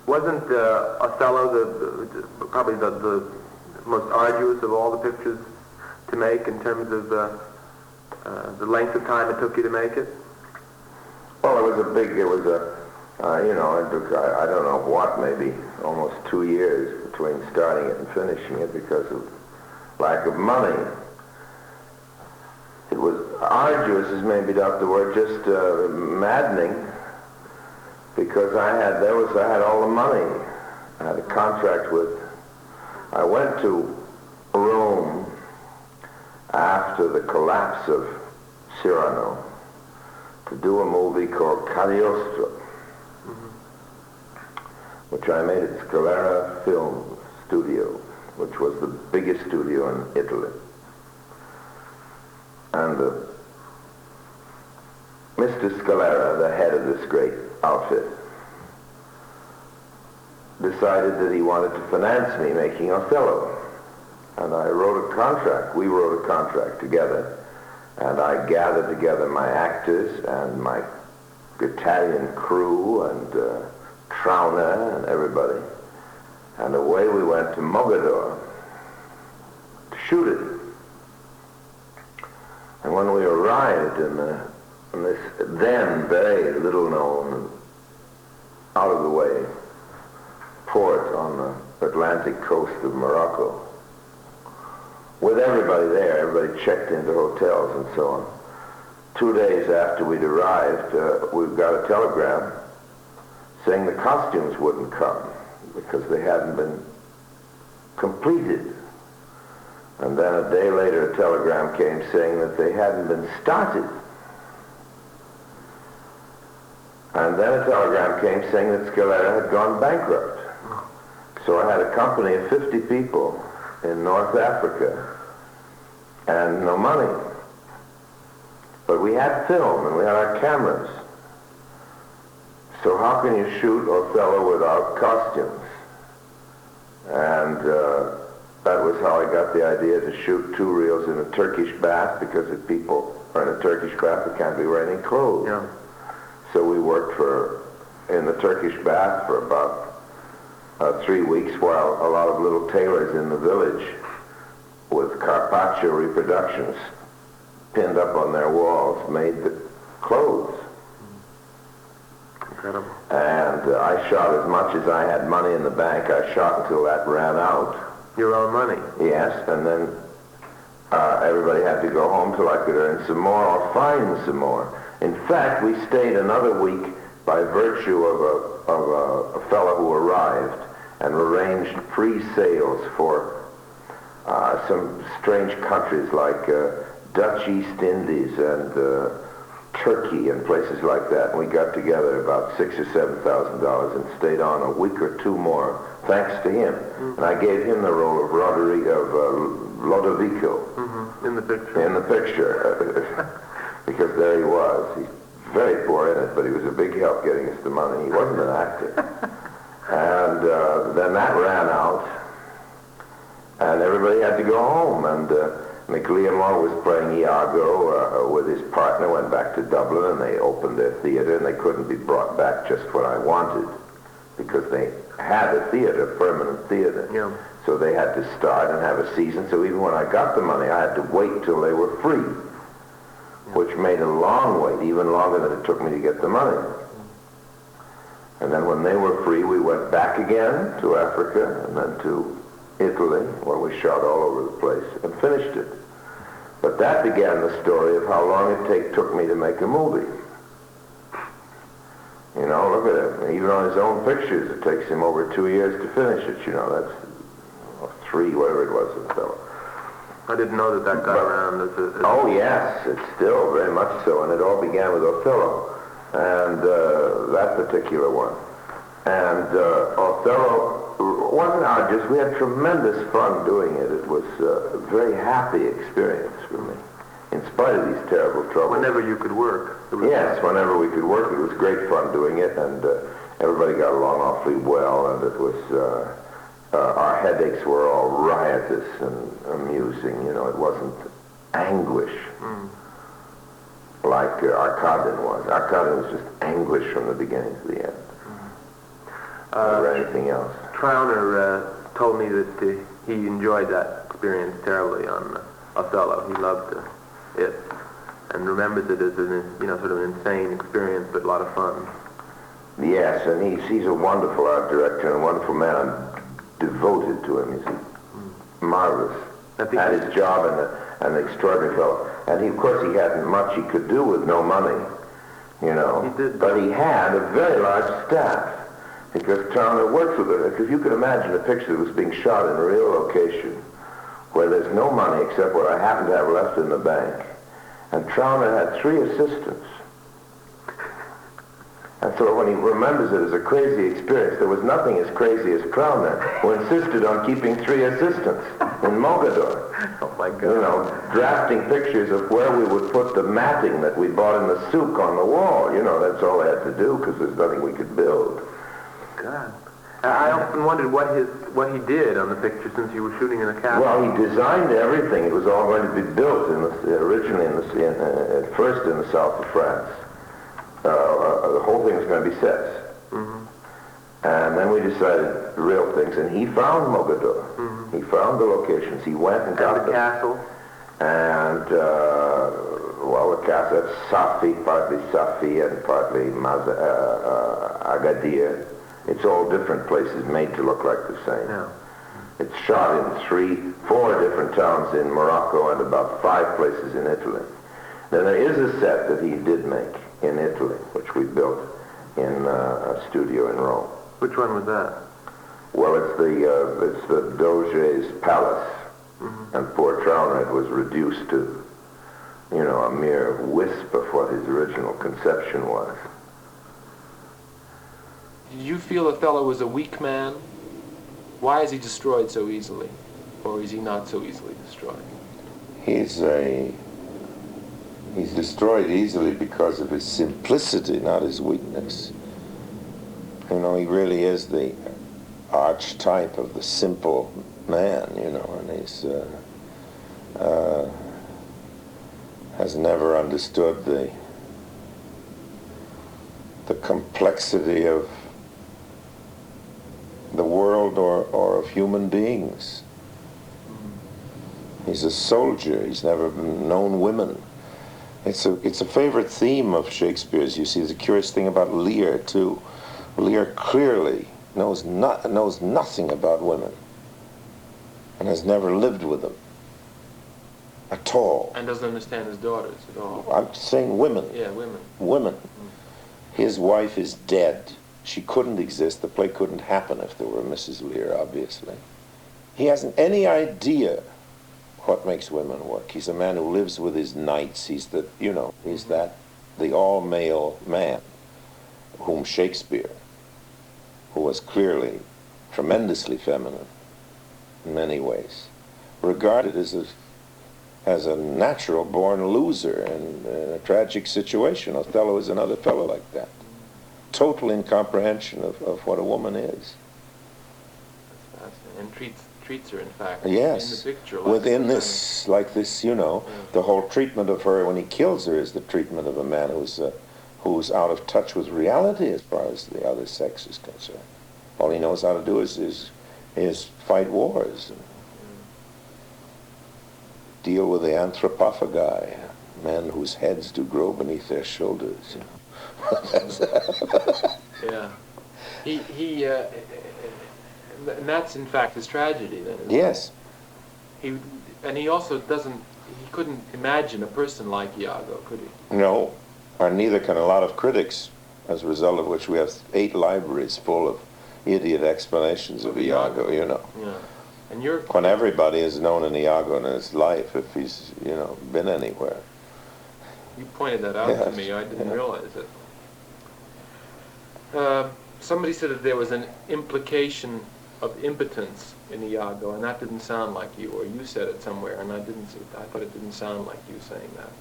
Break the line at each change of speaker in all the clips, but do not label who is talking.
Wasn't Othello probably the most arduous of all the pictures to make in terms of the length of time it took you to make it?
Well, it was it took, I don't know what, maybe almost 2 years between starting it and finishing it because of lack of money. It was arduous, is maybe not the word, just maddening, because I had all the money. I had a contract I went to Rome after the collapse of Cyrano to do a movie called Cagliostro, which I made at Scalera Film Studio, which was the biggest studio in Italy. And Mr. Scalera, the head of this great outfit, decided that he wanted to finance me making Othello. And we wrote a contract together, and I gathered together my actors and my Italian crew and Trauner and everybody, and away we went to Mogador to shoot it. And when we arrived in this then very little known, out of the way port on the Atlantic coast of Morocco, with everybody there, everybody checked into hotels and so on. 2 days after we'd arrived, we got a telegram saying the costumes wouldn't come because they hadn't been completed. And then a day later a telegram came saying that they hadn't been started. And then a telegram came saying that Scalera had gone bankrupt. So I had a company of 50 people in North Africa and no money. But we had film and we had our cameras. So how can you shoot Othello without costumes? And that was how I got the idea to shoot 2 reels in a Turkish bath, because if people are in a Turkish bath, they can't be wearing any clothes.
Yeah.
So we worked in the Turkish bath for about 3 weeks, while a lot of little tailors in the village with Carpaccio reproductions pinned up on their walls made the clothes.
Incredible.
And I shot as much as I had money in the bank. I shot until that ran out.
Your own money?
Yes, and then everybody had to go home till I could earn some more or find some more. In fact, we stayed another week by virtue of a fellow who arrived and arranged free sales for some strange countries like Dutch East Indies and Turkey and places like that. And we got together about $6,000 or $7,000 and stayed on a week or 2 more, thanks to him. Mm-hmm. And I gave him the role of Lodovico.
Mm-hmm. In the picture.
In the picture. Because there he was. He's very poor in it, but he was a big help getting us the money. He wasn't an actor. And then that ran out, and everybody had to go home. And McLeomore was playing Iago with his partner, went back to Dublin, and they opened their theater, and they couldn't be brought back just when I wanted, because they had a theater, permanent theater.
Yeah.
So they had to start and have a season. So even when I got the money, I had to wait till they were free, which made a long wait, even longer than it took me to get the money. And then when they were free, we went back again to Africa and then to Italy, where we shot all over the place and finished it. But that began the story of how long it took me to make a movie. You know, look at it. Even on his own pictures, it takes him over 2 years to finish it. You know, that's 3, whatever it was. So.
I didn't know that got around.
Oh, yes, it's still very much so. And it all began with Othello, and that particular one. And Othello wasn't arduous. We had tremendous fun doing it. It was a very happy experience for me, in spite of these terrible troubles.
Whenever you could work.
Yes, whenever we could work. It was great fun doing it, and everybody got along awfully well, and it was... our headaches were all riotous and amusing. You know, it wasn't anguish like Arkadin was. Arkadin was just anguish from the beginning to the end. or anything else.
Trauner told me that he enjoyed that experience terribly on Othello. He loved it and remembers it as an, sort of an insane experience, but a lot of fun.
Yes, and he's a wonderful art director and a wonderful man. I'm devoted to him. He's marvelous at his job and an extraordinary fellow. And of course, he hadn't much he could do with no money, He did. But he had a very large staff. Because Trauner worked with it. If you could imagine a picture that was being shot in a real location where there's no money except what I happen to have left in the bank. And Trauner had 3 assistants. And so when he remembers it as a crazy experience, there was nothing as crazy as Trauner, who insisted on keeping 3 assistants in Mogador.
Oh my God.
Drafting pictures of where we would put the matting that we bought in the souk on the wall. That's all they had to do because there's nothing we could build.
God. I often wondered what he did on the picture since you were shooting in a castle.
Well, he designed everything. It was all going to be built originally at first in the south of France. The whole thing was going to be sets. Mm-hmm. And then we decided real things, and he found Mogador. Mm-hmm. He found the locations. He went and got
the castle.
And the castle, Safi, partly Safi, and partly Agadir. It's all different places made to look like the same. Yeah. It's shot in 4 different towns in Morocco and about 5 places in Italy. Then there is a set that he did make in Italy, which we built in a studio in Rome.
Which one was that?
Well, it's the Doge's palace, mm-hmm. And poor Trauner was reduced to, a mere wisp of what his original conception was.
Did you feel Othello was a weak man? Why is he destroyed so easily, or is he not so easily destroyed?
He's destroyed easily because of his simplicity, not his weakness. He really is the archetype of the simple man, and he's has never understood the complexity of the world or of human beings. He's a soldier. He's never known women. It's a favorite theme of Shakespeare's. You see, the curious thing about Lear too. Lear clearly knows nothing about women and has never lived with them at all.
And doesn't understand his daughters at all.
I'm saying women.
Yeah, women.
Women. His wife is dead. She couldn't exist. The play couldn't happen if there were Mrs. Lear, obviously. He hasn't any idea what makes women work. He's a man who lives with his knights. He's the all-male man whom Shakespeare, who was clearly tremendously feminine in many ways, regarded as a natural-born loser in a tragic situation. Othello is another fellow like that. Total incomprehension of what a woman is.
And treats her, in fact,
yes,
in the picture.
Within this, the whole treatment of her when he kills her is the treatment of a man who's out of touch with reality as far as the other sex is concerned. All he knows how to do is fight wars, and deal with the anthropophagi, men whose heads do grow beneath their shoulders.
Yeah. And that's in fact his tragedy then.
Yes.
He also he couldn't imagine a person like Iago, could he?
No, or neither can a lot of critics, as a result of which we have 8 libraries full of idiot explanations of Iago,
Yeah. And
when everybody has known an Iago in his life, if he's, been anywhere.
You pointed that out to me. I didn't realize it. Somebody said that there was an implication of impotence in Iago, and that didn't sound like you, or you said it somewhere, and I thought it didn't sound like you saying that.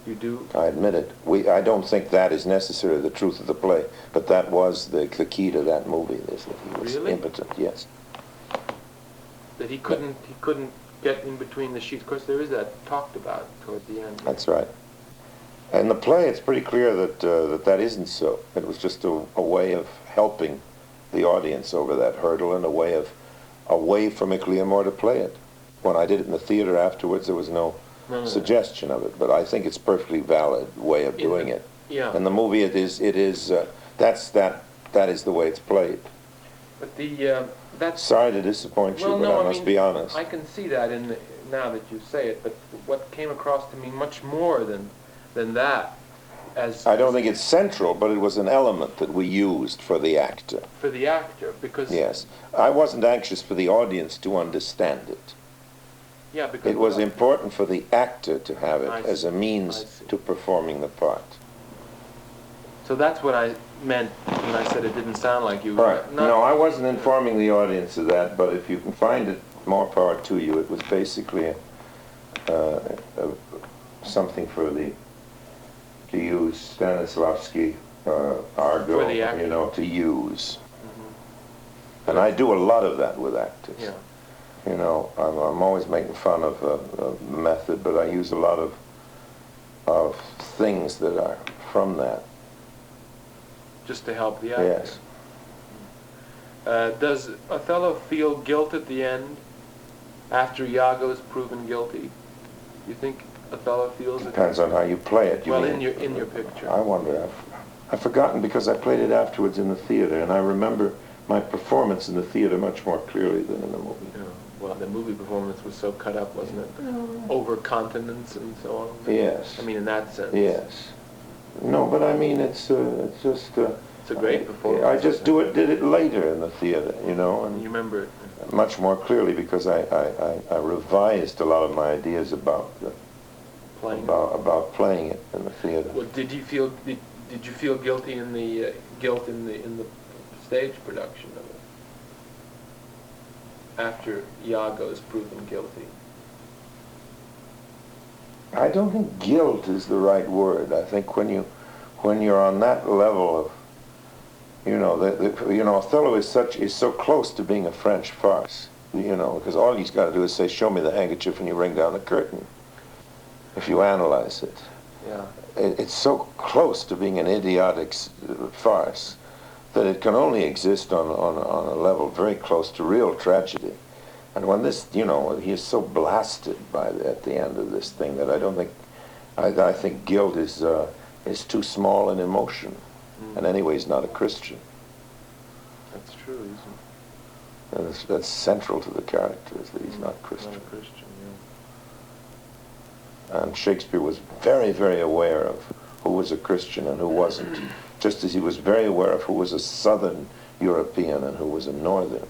You do?
I admit it. I don't think that is necessarily the truth of the play, but that was the key to that movie, is that he was impotent, yes.
That he couldn't get in between the sheets. Of course, there is that talked about toward the end.
That's right. In the play, it's pretty clear that that isn't so. It was just a way of helping the audience over that hurdle and a way for McLeomore to play it. When I did it in the theater afterwards, there was no suggestion of it, but I think it's a perfectly valid way of doing it.
Yeah.
In the movie, that is the way it's played.
But that's...
Sorry to disappoint you,
well,
but
no,
I must be honest.
I can see that now that you say it, but what came across to me much more than that,
I don't think it's central, but it was an element that we used for the actor.
For the actor, because...
Yes. I wasn't anxious for the audience to understand it.
Yeah, because...
It was important for the actor to have it as a means to performing the part.
So that's what I meant when I said it didn't sound like you.
Right. No, I wasn't informing the audience of that, but if you can find it, more power to you. It was basically something to use Stanislavski, Argo, to use. Mm-hmm. And I do a lot of that with actors.
Yeah.
I'm always making fun of the method, but I use a lot of things that are from that.
Just to help the actor.
Yes.
Does Othello feel guilt at the end after Iago is proven guilty? You think Othello feels it?
Depends on how you play it.
Well, in your picture.
I wonder. I've forgotten because I played it afterwards in the theater, and I remember my performance in the theater much more clearly than in the movie.
Yeah. Well, the movie performance was so cut up, wasn't it? Overcontinence and so on.
Yes.
I mean, in that sense.
Yes. No, but I mean, it's just...
it's a great performance.
I just did it later in the theater, and
you remember it?
Much more clearly because I revised a lot of my ideas about playing it in the theater.
Well, did you feel guilty in the guilt in the stage production of it after Iago is proven guilty?
I don't think guilt is the right word. I think when you're on that level of, Othello is so close to being a French farce, because all he's got to do is say, "Show me the handkerchief," and you ring down the curtain. If you analyze it,
yeah,
it's so close to being an idiotic farce that it can only exist on a level very close to real tragedy. And when this, he is so blasted at the end of this thing that I don't think, I think guilt is too small an emotion. And anyway, he's not a Christian.
That's true, isn't it?
That's central to the character, is that he's not Christian.
Not a Christian,
yeah. And Shakespeare was very, very aware of who was a Christian and who wasn't, just as he was very aware of who was a Southern European and who was a Northern.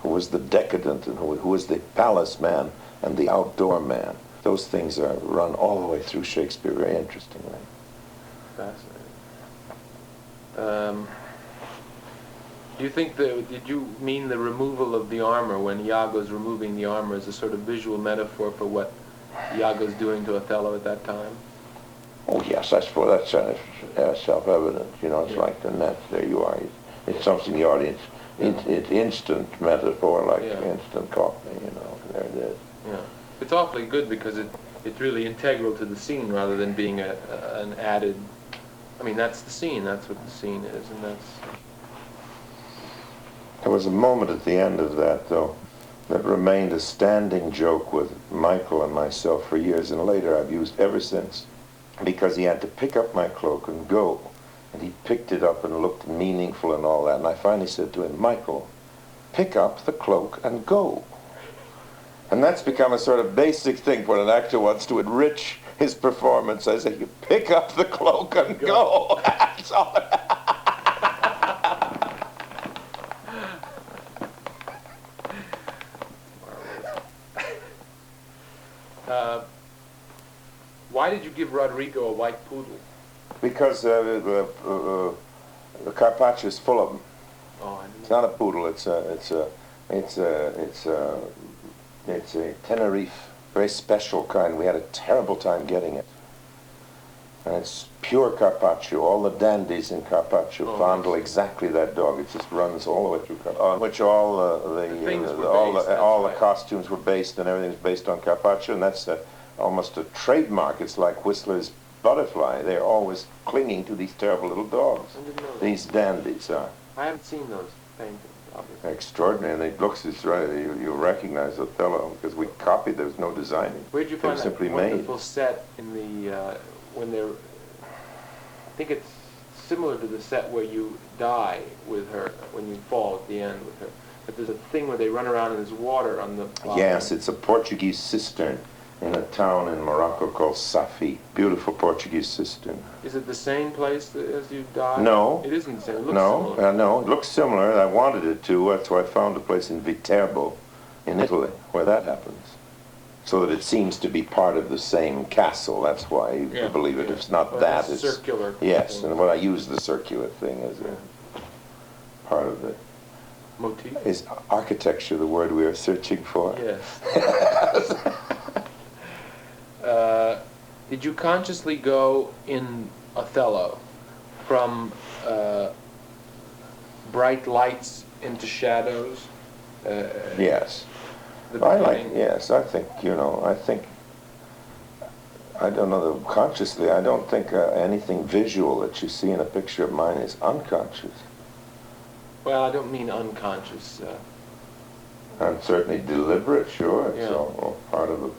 Who was the decadent and who was the palace man and the outdoor man. Those things are run all the way through Shakespeare very interestingly.
Fascinating. Do you think did you mean the removal of the armor when Iago's removing the armor as a sort of visual metaphor for what Iago's doing to Othello at that time?
Oh yes, I suppose that's self-evident. It's like the net. There you are. It's something the audience... It's instant metaphor, like instant coffee, there it is.
Yeah. It's awfully good because it's really integral to the scene rather than being an added... I mean, that's the scene. That's what the scene is, and that's...
There was a moment at the end of that, though, that remained a standing joke with Michael and myself for years, and later I've used ever since, because he had to pick up my cloak and go. And he picked it up and looked meaningful and all that. And I finally said to him, "Michael, pick up the cloak and go." And that's become a sort of basic thing when an actor wants to enrich his performance. I say, "You pick up the cloak and go." That's all.
Why did you give Rodrigo a white poodle?
Because the Carpaccio is full of them.
Oh,
it's not a poodle. It's a Tenerife, very special kind. We had a terrible time getting it. And it's pure Carpaccio. All the dandies in Carpaccio fondle exactly that dog. It just runs all the way through Carpaccio. On which all the costumes were based, and everything was based on Carpaccio. And that's almost a trademark. It's like Whistler's Butterfly. They're always clinging to these terrible little dogs. These dandies are.
I haven't seen those paintings, obviously.
Extraordinary, and it looks, it's right, you recognize Othello, because we copied, there was no designing.
Where'd you
They
find
were
that
simply
wonderful
made.
set in the, when they're, I think it's similar to the set where you die with her, when you fall at the end with her. But there's a thing where they run around and there's water on the bottom.
Yes, it's a Portuguese cistern in a town in Morocco called Safi. Beautiful Portuguese cistern.
Is it the same place as you die?
No.
It isn't the same. It looks similar.
No, it looks similar. I wanted it to. That's why I found a place in Viterbo, in Italy, where that happens. So that it seems to be part of the same castle. That's why you believe it.
Yeah.
If it's not
Well,
that,
it's
it's
circular.
Yes,
thing.
and when I use the circular thing as a part of it.
Motif?
Is architecture the word we are searching for?
Yes. Did you consciously go in Othello from bright lights into shadows?
Yes.
The
I like,
beginning?
yes, I think, I don't know, consciously, I don't think anything visual that you see in a picture of mine is unconscious.
Well, I don't mean unconscious.
And certainly deliberate, sure, it's
Yeah.
all part of it.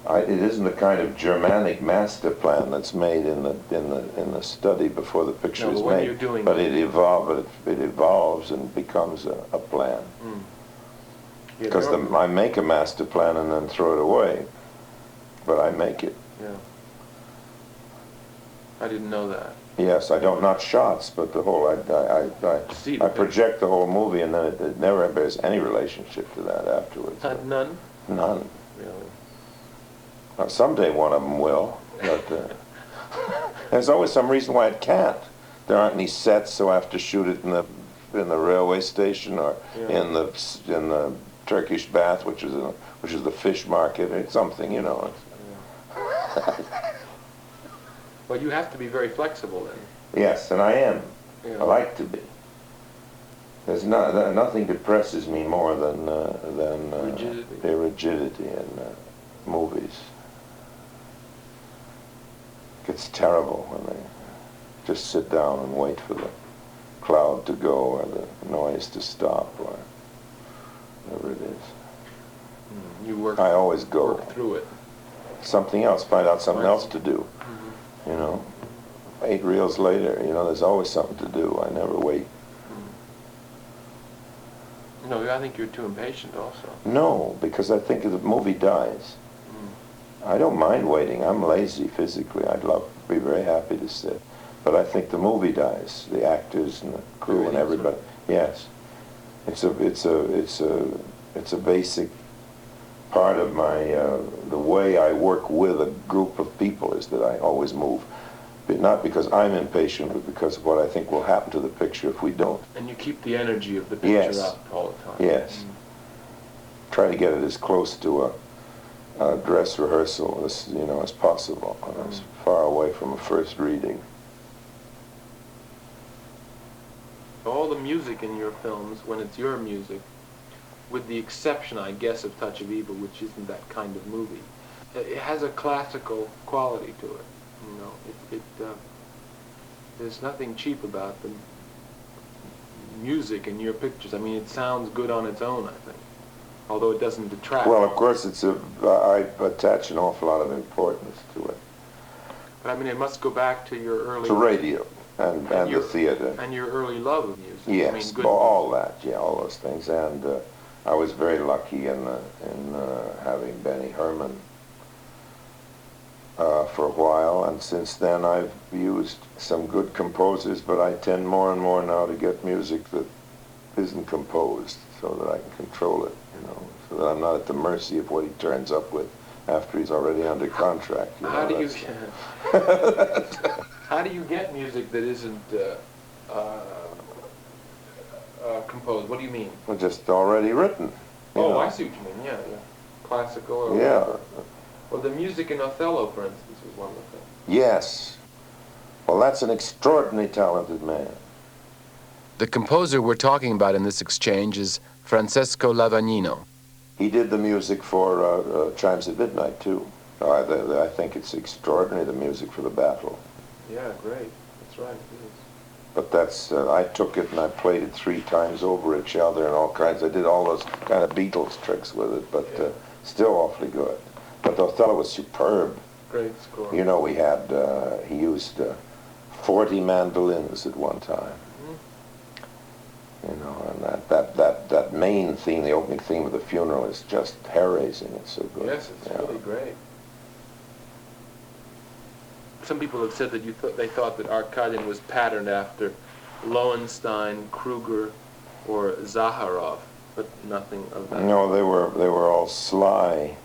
It isn't the kind of Germanic master plan that's made in the study before the picture
No,
is
but when
made.
you're doing
But
it-
it evolves and becomes a plan.
Yeah,
Because I make a master plan and then throw it away, but I make it.
Yeah. I didn't know that.
Yes, I don't, not shots, but the whole,
See the
I project the whole movie, and then it never bears any relationship to that afterwards.
None?
None.
Really?
Now, someday one of them will, but there's always some reason why it can't. There aren't any sets, so I have to shoot it in the railway station or
Yeah.
in the Turkish bath, which is the fish market or something, you know.
Well, you have to be very flexible then.
Yes, and I am.
Yeah.
I like to be. There's nothing depresses me more than
Rigidity.
the rigidity in movies. It gets terrible when they just sit down and wait for the cloud to go or the noise to stop or whatever it is.
You work.
I always go.
Work through it.
Something else, find out something
Right.
else to do. You know, 8 reels later, there's always something to do. I never wait.
No, I think you're too impatient also.
No, because I think the movie dies. I don't mind waiting. I'm lazy physically. I'd be very happy to sit. But I think the movie dies. The actors and the crew and everybody. Yes. It's a basic part of my, the way I work with a group of people is that I always move. But not because I'm impatient, but because of what I think will happen to the picture if we don't.
And you keep the energy of the picture
Yes.
up all the time.
Yes. Try to get it as close to a dress rehearsal as possible, and as far away from a first reading.
All the music in your films, when it's your music, with the exception, I guess, of Touch of Evil, which isn't that kind of movie, it has a classical quality to it. There's nothing cheap about the music in your pictures. I mean, it sounds good on its own, I think, although it doesn't detract.
Well, of course, I attach an awful lot of importance to it.
But I mean, it must go back to your early...
To radio and
your,
the theater.
And your early love of music.
Yes,
I mean, good
all that, all those things. And I was very lucky in having Benny Herman for a while, and since then I've used some good composers, but I tend more and more now to get music that isn't composed so that I can control it, so that I'm not at the mercy of what he turns up with after he's already under contract.
How do you how do you get music that isn't composed? What do you mean?
Well, just already written.
I see what you mean. Yeah. Classical or whatever. Well, the music in Othello, for instance, was wonderful.
Yes. Well, that's an extraordinarily talented man.
The composer we're talking about in this exchange is Francesco Lavagnino.
He did the music for Chimes at Midnight, too. I think it's extraordinary, the music for the battle.
Yeah, great. That's right. It is.
But that's, I took it and I played it 3 times over at Shelter and all kinds. I did all those kind of Beatles tricks with it, but still awfully good. But Othello was superb.
Great score.
You know, we had, he used 40 mandolins at one time. You know, and that main theme, the opening theme of the funeral, is just hair-raising. It's so good.
Yes, it's really great. Some people have said that they thought that Arkadin was patterned after Lowenstein, Kruger, or Zaharov, but nothing of that.
No, they were all sly.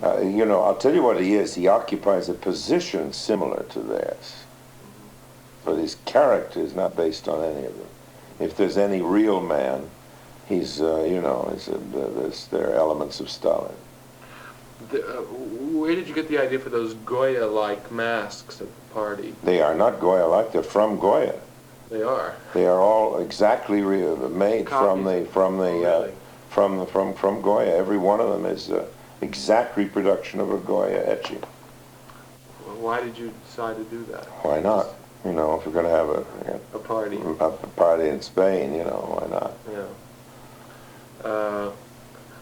You know, I'll tell you what he is. He occupies a position similar to theirs, but his character is not based on any of them. If there's any real man, he's, you know, there are elements of Stalin.
Where did you get the idea for those Goya-like masks at the party?
They are not Goya-like. They're from Goya.
They are.
They are all exactly made from Goya. Every one of them is exact reproduction of a Goya etching.
Well, why did you decide to do that?
Why not? You know, if we're going to have
a party.
A party in Spain, you know, why not?
Yeah.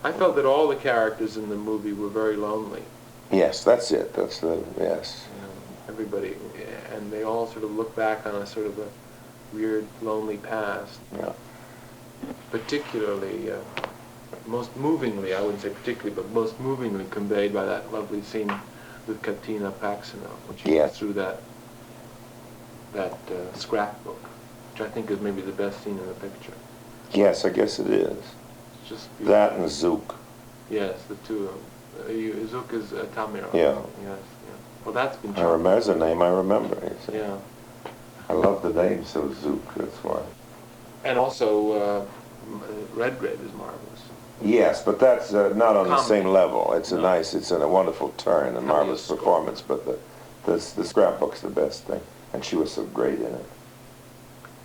I felt that all the characters in the movie were very lonely.
Yes, that's it. That's the, yes.
You know, everybody, and they all sort of look back on a sort of a weird, lonely past.
Yeah.
Particularly, most movingly, I wouldn't say particularly, but most movingly conveyed by that lovely scene with Katina Paxino, which you
Yes.
through that scrapbook, which I think is maybe the best scene in the picture.
Yes, I guess it is.
It's just
That and Zouk.
Yes, the two of them. Zouk is Tamira.
Yeah.
Yes, yeah. Well, that's been
I remember, there's a name I remember. You see.
Yeah.
I love the name, so Zouk, that's why.
And also, Redgrave is marvelous.
Yes, but that's not on the
Comedy.
same level. It's
No.
it's a wonderful turn and marvelous
score.
performance, but the scrapbook's the best thing. And she was so great in it.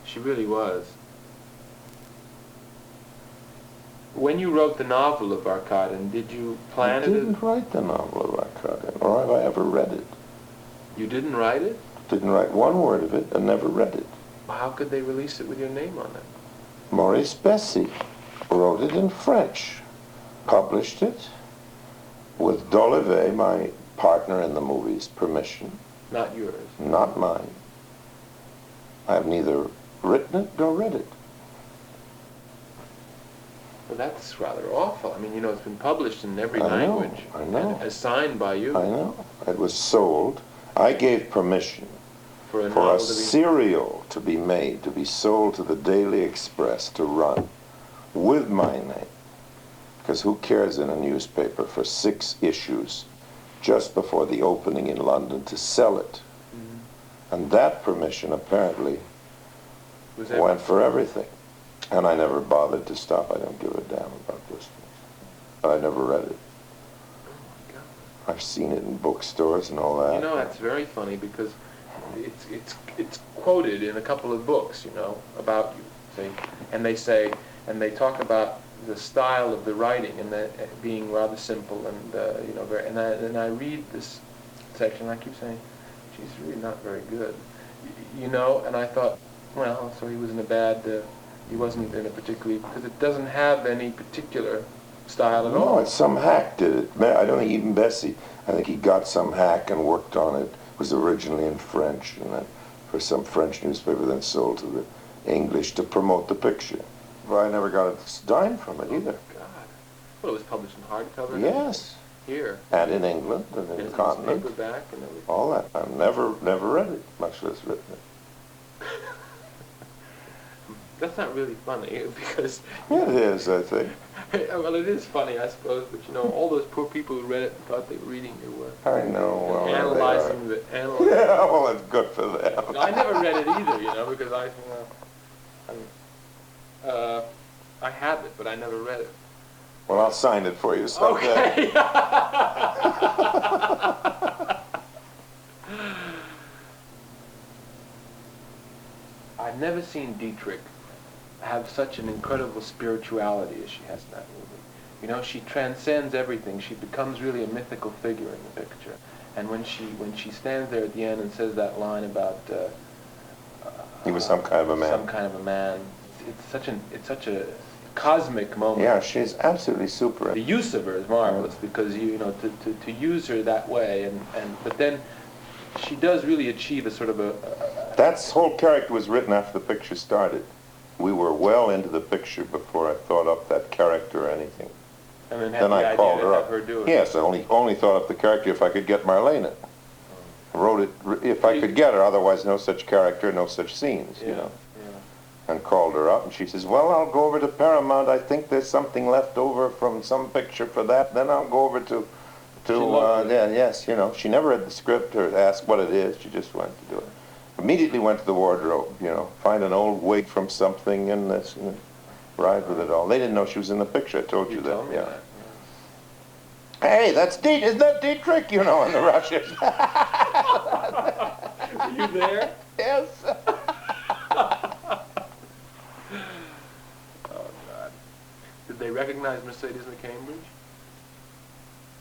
She really was. When you wrote the novel of Arkadin, did you plan
I
it?
didn't write the novel of Arkadin, or have I ever read it.
You didn't write it?
Didn't write one word of it and never read it.
How could they release it with your name on it?
Maurice Bessy wrote it in French, published it with Dolivet, my partner in the movie's permission,
Not yours.
not mine. I have neither written it nor read it.
Well, that's rather awful. I mean, you know, it's been published in every
I know,
language.
I know.
And signed by you.
I know. It was sold. I gave permission
For a
for
novel
a
to be...
serial to be made, to be sold to the Daily Express, to run with my name. Because who cares in a newspaper for 6 issues just before the opening in London to sell it?
Mm-hmm.
And that permission apparently
Was
went for everything. And I never bothered to stop. I don't give a damn about this. But I never read it.
Oh my God.
I've seen it in bookstores and all that.
You know, that's very funny because it's quoted in a couple of books, you know, about you, see, and they talk about the style of the writing and that being rather simple and you know, very. And I read this section, and I keep saying, "She's really not very good," you know. And I thought, well, so he was in a bad. He wasn't in a particularly because it doesn't have any particular style at all.
No, it's some hack did it. I don't think even Bessie. I think he got some hack and worked on it. It was originally in French, and then for some French newspaper, then sold to the English to promote the picture. Well, I never got a dime from it either.
God. Well, it was published in hardcover.
Yes,
Here.
and in England and in the continent,
Paperback and everything.
all that. I've never read it, much less written it.
That's not really funny because.
Yeah, it is, I think.
Well, it is funny, I suppose, but you know, all those poor people who read it thought they were reading your work.
I know. Well, there they are.
Analyzing.
Yeah, well, it's good for them.
I never read it either, you know, because I have it, but I never read it.
Well, I'll sign it for you someday.
Okay. I've never seen Dietrich have such an incredible spirituality as she has in that movie. You know, she transcends everything. She becomes really a mythical figure in the picture. And when she stands there at the end and says that line about
He was some kind of a man.
Some kind of a man. It's such a cosmic moment.
Yeah, she's absolutely super.
The use of her is marvelous because to use her that way but then she does really achieve a sort of
That whole character was written after the picture started. We were well into the picture before I thought up that character or anything.
and then,
Then I called her up.
Her do it.
Yes, I only thought up the character if I could get Marlene it. Wrote it if I could get her, otherwise no such character, no such scenes, you know. And called her up, and she says, well, I'll go over to Paramount. I think there's something left over from some picture for that. Then I'll go over to yes, you know. She never read the script or asked what it is. She just went to do it. Immediately went to the wardrobe, you know, find an old wig from something and this, and ride with it all. They didn't know she was in the picture. I told you that.
Told me
Yeah.
that.
Hey, that's isn't that Dietrich? You know, in the Russians.
Were you there?
Yes.
Oh God! Did they recognize Mercedes McCambridge?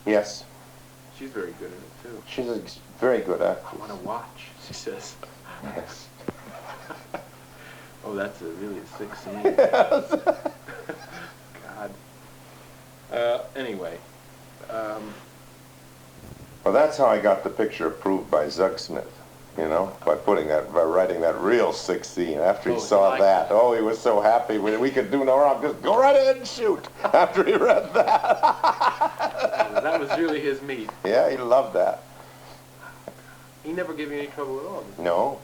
Yes.
She's very good in it too.
She's a very good
I
actress.
want to watch, she says.
Yes.
Oh, that's really a sick scene.
Yes.
God. Anyway.
Well, that's how I got the picture approved by Zug Smith, you know, by writing that real sick scene. After he saw that, he was so happy. We could do no wrong. Just go right ahead and shoot. After he read that.
That was really his meat.
Yeah, he loved that.
He never gave you any trouble at all, did he?
No.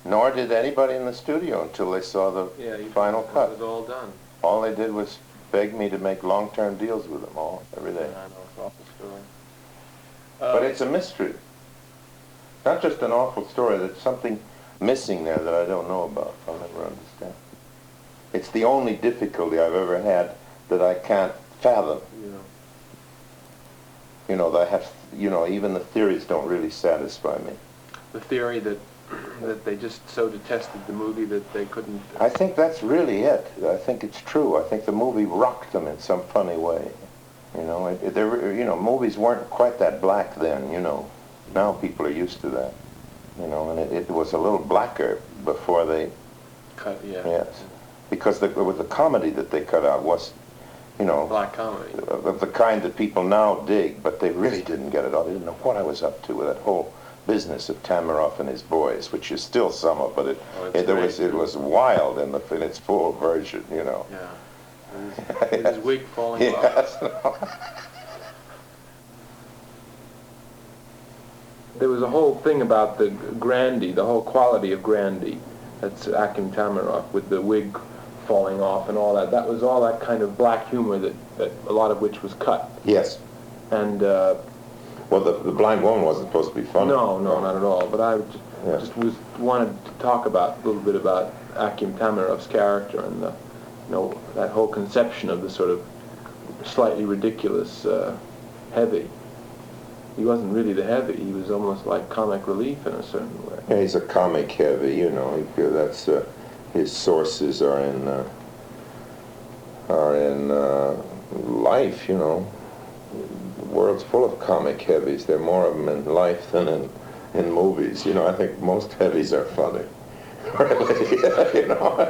Nor did anybody in the studio until they saw the final cut.
It was all done.
All they did was beg me to make long-term deals with them every day.
I know, it's an awful story.
But it's a mystery. Not just an awful story, there's something missing there that I don't know about. I'll never understand. It's the only difficulty I've ever had that I can't fathom.
Yeah.
You know, even the theories don't really satisfy me.
The theory that they just so detested the movie that they couldn't...
I think that's really it. I think it's true. I think the movie rocked them in some funny way. You know, movies weren't quite that black then, you know. Now people are used to that. You know, and it was a little blacker before they...
Cut, yeah.
Yes. Because the comedy that they cut out was, you know...
Black comedy.
Of the kind that people now dig, but they really didn't get it all. They didn't know what I was up to with that whole business of Tamaroff and his boys, which is still some of, but it was wild in its full version, you know.
Yeah. With his wig falling off.
Yes.
There was a whole thing about the Grandy, the whole quality of Grandy. That's Akim Tamaroff, with the wig falling off and all that. That was all that kind of black humor that a lot of which was cut.
Yes.
And
well, the blind woman wasn't supposed to be funny.
No, not at all. But I just wanted to talk a little bit about Akim Tamaroff's character and that whole conception of the sort of slightly ridiculous heavy. He wasn't really the heavy. He was almost like comic relief in a certain way.
Yeah, he's a comic heavy, you know. That's his sources are in life, you know. The world's full of comic heavies. There are more of them in life than in movies. You know, I think most heavies are funny. Really, you know.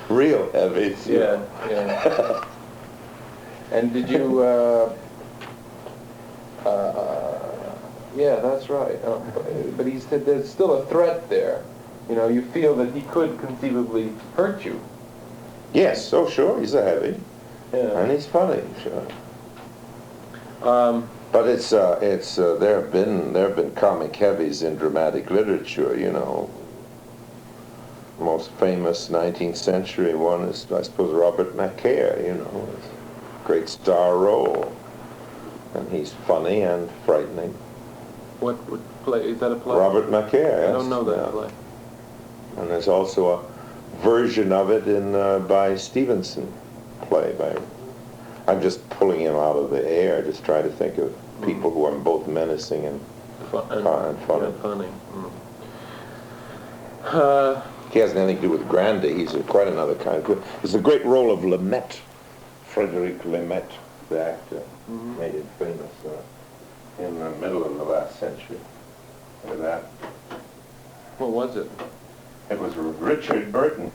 Real heavies.
Yeah. And did you... yeah, that's right. But he said there's still a threat there. You know, you feel that he could conceivably hurt you.
Yes, sure, he's a heavy.
Yeah.
And he's funny, sure. But there have been comic heavies in dramatic literature, you know. Most famous 19th century one is, I suppose, Robert Macaire, you know, great star role. And he's funny and frightening.
What play? Is that a play?
Robert Macaire, yes.
I don't know that play.
And there's also a version of it by Stevenson play. I'm just pulling him out of the air, just trying to think of people who are both menacing and funny.
Yeah, funny.
He has nothing to do with Grandy. He's quite another kind. There's a great role of Lemaitre, Frederic Lemaitre, the actor, made it famous in the middle of the last century. Look at that.
What was it?
It was Richard Burton.